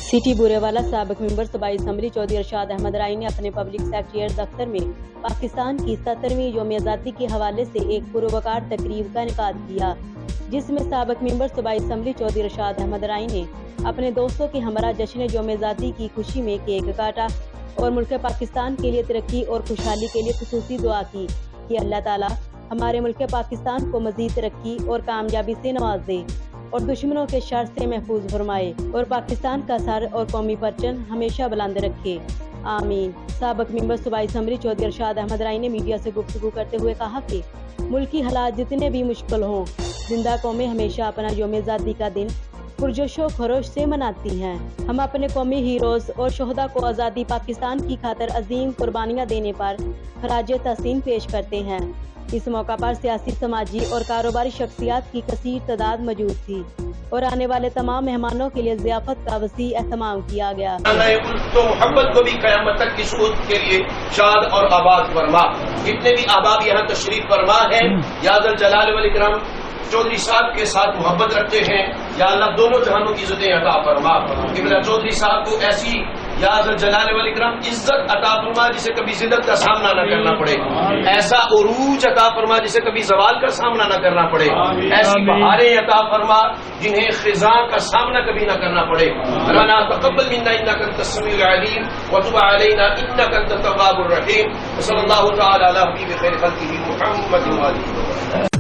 City Burewala साबिक member सूबाई assembly Chaudhary Arshad Ahmad राई ने अपने पब्लिक सेक्रेटरी दफ्तर में पाकिस्तान की 70वीं यौम आज़ादी के हवाले से एक पुरवकार तकरीब का इनेकाद किया, जिसमें साबिक मेंबर सूबाई असम्बली चौधरी अरशाद अहमद राई ने अपने दोस्तों के हमरा जश्न यौम आज़ादी की खुशी में केक काटा और मुल्क पाकिस्तान के लिए तरक्की और खुशहाली के लिए खुसूसी दुआ की कि अल्लाह ताला हमारे मुल्क पाकिस्तान को मजीद तरक्की और कामयाबी से नवाज दे और दुश्मनों के शर से महफूज फरमाए और पाकिस्तान का सर और कौमी परचम हमेशा बुलंद रखे, आमीन। साबिक मेंबर सूबाई असम्बली चौधरी अरशाद अहमद राई ने मीडिया से गुफ्तगू करते हुए कहा कि मुल्की हालात जितने भी मुश्किल हों, जिंदा कौमें हमेशा अपना यौम आज़ादी का दिन पुरजोशो खरोश से मनाती हैं। हम अपने कौमी हीरोज और शोहदा को आज़ादी पाकिस्तान की खातिर अजीम कुर्बानियाँ देने पर खराज तहसीन पेश करते हैं। इस मौका पर सियासी, समाजी और कारोबारी शख्सियात की कसीर तादाद मौजूद थी और आने वाले तमाम मेहमानों के लिए ज़ियाफत का वसी एहतमाम किया गया। तो मोहब्बत को भी क़यामत तक की सूरत के लिए शाद और आबाद फरमा। जितने भी अहबाब यहाँ तशरीफ फरमा है, या ज़ल जलाल वल इकराम चौधरी साहब के साथ मोहब्बत रखते हैं, या अल्लाह दोनों जहानों की इज्जतें अता फरमा। इब्राहिम चौधरी साहब को ऐसी या ज़ल जलाल वल इकराम इज्जत अता फरमा जिसे कभी जिल्लत का सामना न करना पड़े, ऐसा उरूज अता फरमा जिसे कभी जवाल का सामना न करना पड़े, ऐसी बहारें अता फरमा जिन्हें खिज़ां का सामना कभी न करना पड़े। रब्बना तक़ब्बल मिन्ना इन्नका अंतस समीउल अलीम व तुब अलैना इन्नका अंतत तव्वाबुर रहीम। सल्लल्लाहु तआला अला हबीबि खैरि खल्क़िही मुहम्मद व आलिहि।